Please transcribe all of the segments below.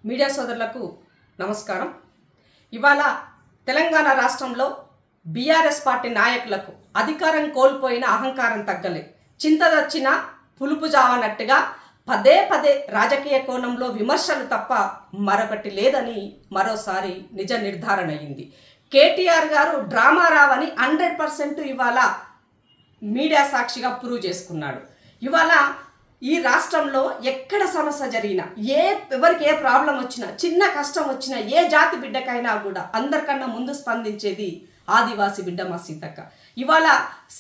Media సోదరులకు నమస్కారం. ఇవాళ తెలంగాణ రాష్ట్రంలో బీఆర్ఎస్ పార్టీ నాయకులకు అధికారం కోల్పోయిన అహంకారం తగ్గలే. చింతదచ్చిన పులుపు జావనట్టుగా పదే పదే రాజకీయ కోణంలో విమర్శలు తప్ప మరొకటి లేదని మరోసారి నిజ నిర్ధారణ అయింది. కేటీఆర్ గారు డ్రామా రావని 100% ఇవాళ మీడియా సాక్షిగా ప్రూవ్ చేసుకున్నాడు. ఇవాళ ఈ రాష్ట్రంలో ఎక్కడ సమస్య జరిగినా, ఎవరికి ఏ ప్రాబ్లం వచ్చినా, చిన్న కష్టం వచ్చినా, ఏ జాతి బిడ్డకైనా కూడా అందరికన్నా ముందు స్పందించేది ఆదివాసి బిడ్డ మా సీతక్క. ఇవాళ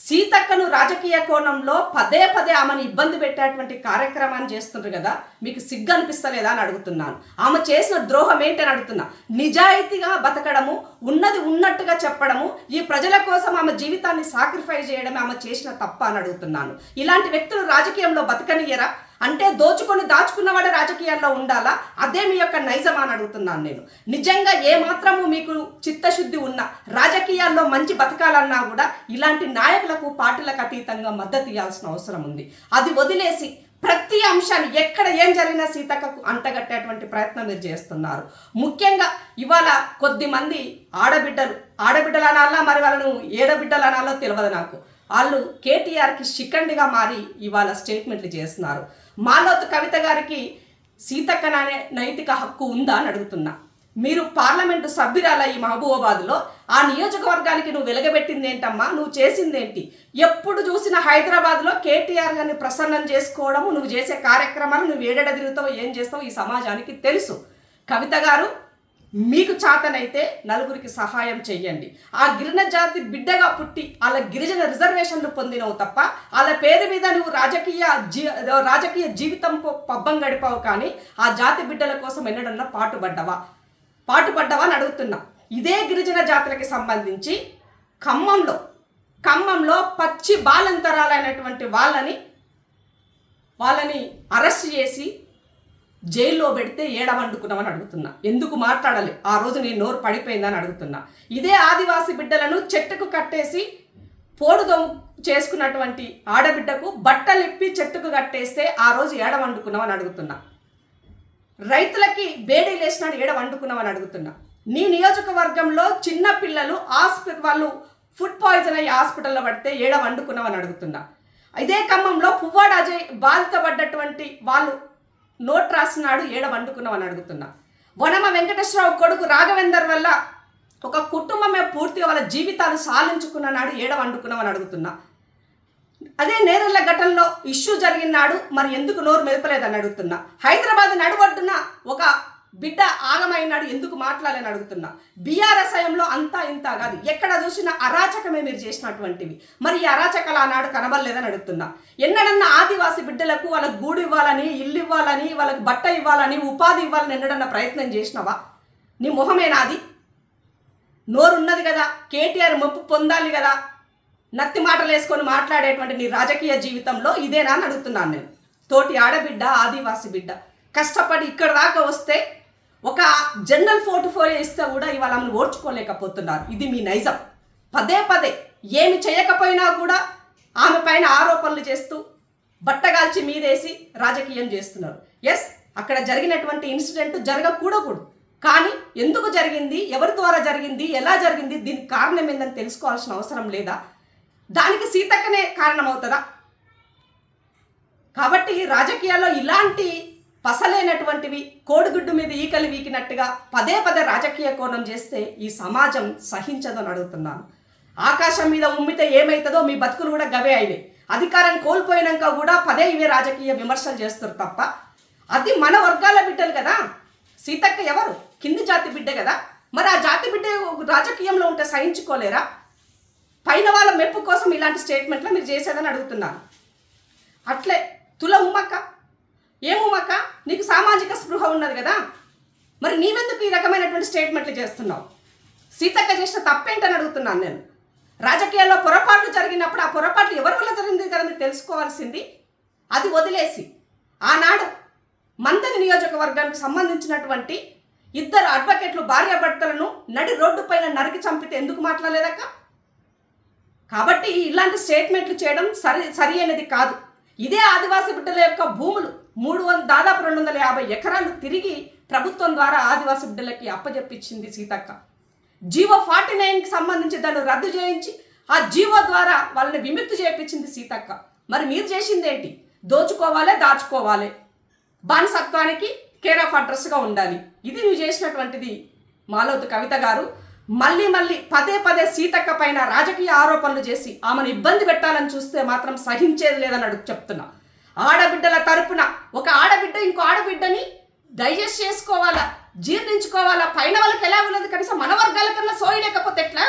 సీతక్కను రాజకీయ కోణంలో పదే పదే ఆమెను ఇబ్బంది పెట్టేటువంటి కార్యక్రమాన్ని చేస్తుండ్రు కదా, మీకు సిగ్గు అనిపిస్తలేదా అని అడుగుతున్నాను. ఆమె చేసిన ద్రోహం ఏంటని అడుగుతున్నా. నిజాయితీగా బతకడము, ఉన్నది ఉన్నట్టుగా చెప్పడము, ఈ ప్రజల కోసం ఆమె జీవితాన్ని సాక్రిఫైస్ చేయడమే ఆమె చేసిన తప్ప అని అడుగుతున్నాను. ఇలాంటి వ్యక్తులు రాజకీయంలో బతకనియరా? అంటే దోచుకొని దాచుకున్నవాడే రాజకీయాల్లో ఉండాలా? అదే మీ యొక్క నైజం అని అడుగుతున్నాను నేను. నిజంగా ఏమాత్రము మీకు చిత్తశుద్ధి ఉన్నా, రాజకీయాల్లో మంచి బతకాలన్నా కూడా ఇలాంటి నాయకులకు పార్టీలకు అతీతంగా మద్దతు ఇవ్వాల్సిన అవసరం ఉంది. అది వదిలేసి ప్రతి అంశాన్ని ఎక్కడ ఏం జరిగినా సీతక్కకు అంటగట్టేటువంటి ప్రయత్నం మీరు చేస్తున్నారు. ముఖ్యంగా ఇవాళ కొద్దిమంది ఆడబిడ్డలు అనాలా, మరి వాళ్ళను ఏడబిడ్డలు అనాలో తెలియదు నాకు. వాళ్ళు కేటీఆర్కి శిఖండిగా మారి ఇవాళ స్టేట్మెంట్లు చేస్తున్నారు. మాలోతు కవిత గారికి సీతక్కననే నైతిక హక్కు ఉందా అని అడుగుతున్నా. మీరు పార్లమెంటు సభ్యురాల ఈ మహబూబాబాద్లో, ఆ నియోజకవర్గానికి నువ్వు వెలగబెట్టింది ఏంటమ్మా? నువ్వు చేసిందేంటి? ఎప్పుడు చూసిన హైదరాబాద్లో కేటీఆర్ గారిని ప్రసన్నం చేసుకోవడము, నువ్వు చేసే కార్యక్రమాలు, నువ్వు ఏడెడ తిరుగుతావో ఏం చేస్తావో ఈ సమాజానికి తెలుసు. కవిత గారు, మీకు చాతనైతే నలుగురికి సహాయం చెయ్యండి. ఆ గిరిజన జాతి బిడ్డగా పుట్టి వాళ్ళ గిరిజన రిజర్వేషన్లు పొందినవు తప్ప వాళ్ళ పేరు మీద నువ్వు రాజకీయ జీవితం పబ్బం గడిపావు. కానీ ఆ జాతి బిడ్డల కోసం ఎన్నడన్నా పాటుపడ్డవా అని అడుగుతున్నా. ఇదే గిరిజన జాతులకి సంబంధించి ఖమ్మంలో పచ్చి బాలంతరాలైనటువంటి వాళ్ళని అరెస్ట్ చేసి జైల్లో పెడితే ఏడవండుకున్నామని అడుగుతున్నా. ఎందుకు మాట్లాడాలి? ఆ రోజు నీ నోరు పడిపోయిందని అడుగుతున్నా. ఇదే ఆదివాసీ బిడ్డలను చెట్టుకు కట్టేసి పోడుదొంగ చేసుకున్నటువంటి ఆడబిడ్డకు బట్టలిప్పి చెట్టుకు కట్టేస్తే ఆ రోజు ఏడవండుకున్నామని అడుగుతున్నా. రైతులకి బేడీ లేచినాడు ఏడవండుకున్నామని అడుగుతున్నా. నీ నియోజకవర్గంలో చిన్న పిల్లలు వాళ్ళు ఫుడ్ పాయిజన్ అయ్యి హాస్పిటల్లో పడితే ఏడవండుకున్నామని అడుగుతున్నా. ఇదే ఖమ్మంలో పువ్వాడ అజయ్ బాధితపడ్డటువంటి వాళ్ళు నోట్ రాసినాడు ఏడవండుకున్నామని అడుగుతున్నా. వనమ వెంకటేశ్వరరావు కొడుకు రాఘవేందర్ వల్ల ఒక కుటుంబమే పూర్తిగా వాళ్ళ జీవితాలు సాధించుకున్న నాడు ఏడవండుకున్నామని అడుగుతున్నా. అదే నేరెళ్ళ ఘటనలో ఇష్యూ జరిగినాడు మరి ఎందుకు నోరు మెదపలేదని అడుగుతున్నా. హైదరాబాద్ నడువడ్డున ఒక బిడ్డ ఆగమైనాడు ఎందుకు మాట్లాడాలని అడుగుతున్నా. బీఆర్ఎస్ హయాంలో అంతా ఇంత కాదు, ఎక్కడ చూసినా అరాచకమే మీరు చేసినటువంటివి. మరి ఈ అరాచకాలు ఆనాడు కనబడలేదని అడుగుతున్నా. ఎన్నడన్నా ఆదివాసీ బిడ్డలకు వాళ్ళకి గూడు ఇవ్వాలని, ఇల్లు ఇవ్వాలని, వాళ్ళకి బట్ట ఇవ్వాలని, ఉపాధి ఇవ్వాలని ఎన్నడన్నా ప్రయత్నం చేసినావా? నీ మొహమేనాది? నోరున్నది కదా, కేటీఆర్ మెప్పు పొందాలి కదా, నత్తి మాటలు వేసుకొని మాట్లాడేటువంటి నీ రాజకీయ జీవితంలో ఇదేనా అని అడుగుతున్నాను నేను. తోటి ఆడబిడ్డ, ఆదివాసీ బిడ్డ కష్టపడి ఇక్కడ దాకా వస్తే ఒక జనరల్ పోర్ట్ఫోలియో ఇస్తే కూడా ఇవాళ ఆమెను ఓర్చుకోలేకపోతున్నారు. ఇది మీ నైజం. పదే పదే ఏమి చేయకపోయినా కూడా ఆమె పైన ఆరోపణలు చేస్తూ బట్టగాల్చి మీదేసి రాజకీయం చేస్తున్నారు. ఎస్, అక్కడ జరిగినటువంటి ఇన్సిడెంట్ జరగకూడదు. కానీ ఎందుకు జరిగింది, ఎవరి ద్వారా జరిగింది, ఎలా జరిగింది, దీనికి కారణం ఏందని తెలుసుకోవాల్సిన అవసరం లేదా? దానికి సీతక్కనే కారణమవుతుందా? కాబట్టి రాజకీయాల్లో ఇలాంటి పసలేనటువంటివి కోడిగుడ్డు మీద ఈకలు వీకినట్టుగా పదే పదే రాజకీయ కోణం చేస్తే ఈ సమాజం సహించదని అడుగుతున్నాను. ఆకాశం మీద ఉమ్మితే ఏమవుతుందో మీ బతుకులు కూడా గవే అయినాయి. అధికారం కోల్పోయినాక కూడా పదే ఇవే రాజకీయ విమర్శలు చేస్తారు తప్ప అది మన వర్గాల బిడ్డలు కదా. సీతక్క ఎవరు? కింది జాతి బిడ్డ కదా. మరి ఆ జాతి బిడ్డ రాజకీయంలో ఉంటే సహించుకోలేరా? పైన వాళ్ళ మెప్పు కోసం ఇలాంటి స్టేట్మెంట్లు మీరు చేసేదని అడుగుతున్నాను. అట్లే తుల ఉమ్మక్క, ఏముమ్మక్క, నీకు సామాజిక స్పృహ ఉన్నది కదా, మరి నీవెందుకు ఈ రకమైనటువంటి స్టేట్మెంట్లు చేస్తున్నావు? సీతక్క చేసిన తప్పేంటని అడుగుతున్నాను నేను. రాజకీయాల్లో పొరపాట్లు జరిగినప్పుడు ఆ పొరపాట్లు ఎవరి వల్ల జరిగింది కదా మీరు తెలుసుకోవాల్సింది. అది వదిలేసి ఆనాడు మంతని నియోజకవర్గానికి సంబంధించినటువంటి ఇద్దరు అడ్వకేట్లు భార్యాభర్తలను నడి రోడ్డు పైన నరికి చంపితే ఎందుకు మాట్లాడలేదక్క? కాబట్టి ఇలాంటి స్టేట్మెంట్లు చేయడం సరి అయినది కాదు. ఇదే ఆదివాసీ బిడ్డల యొక్క భూములు దాదాపు 250 ఎకరాలు తిరిగి ప్రభుత్వం ద్వారా ఆదివాసీ బిడ్డలకి అప్పజెప్పించింది సీతక్క. జీవో 49కి సంబంధించి దాన్ని రద్దు చేయించి ఆ జీవో ద్వారా వాళ్ళని విముక్తి చేయించింది సీతక్క. మరి మీరు చేసింది ఏంటి? దోచుకోవాలి, దాచుకోవాలి, బానిసత్వానికి కేర్ ఆఫ్ అడ్రస్గా ఉండాలి. ఇది నువ్వు చేసినటువంటిది. మాలోతు కవిత గారు మళ్ళీ పదే పదే సీతక్క పైన రాజకీయ ఆరోపణలు చేసి ఆమెను ఇబ్బంది పెట్టాలని చూస్తే మాత్రం సహించేది లేదని చెప్తున్నా. ఆడబిడ్డల తరపున ఒక ఆడబిడ్డ ఇంకో ఆడబిడ్డని డైజెస్ట్ చేసుకోవాలా, జీర్ణించుకోవాలా, పైన వాళ్ళకి ఎలా ఉన్నది కనీసం మన వర్గాల కన్నా సోయలేకపోతే ఎట్లా?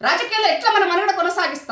రాజకీయాల్లో ఎట్లా మన మనుగడ కొనసాగిస్తాం?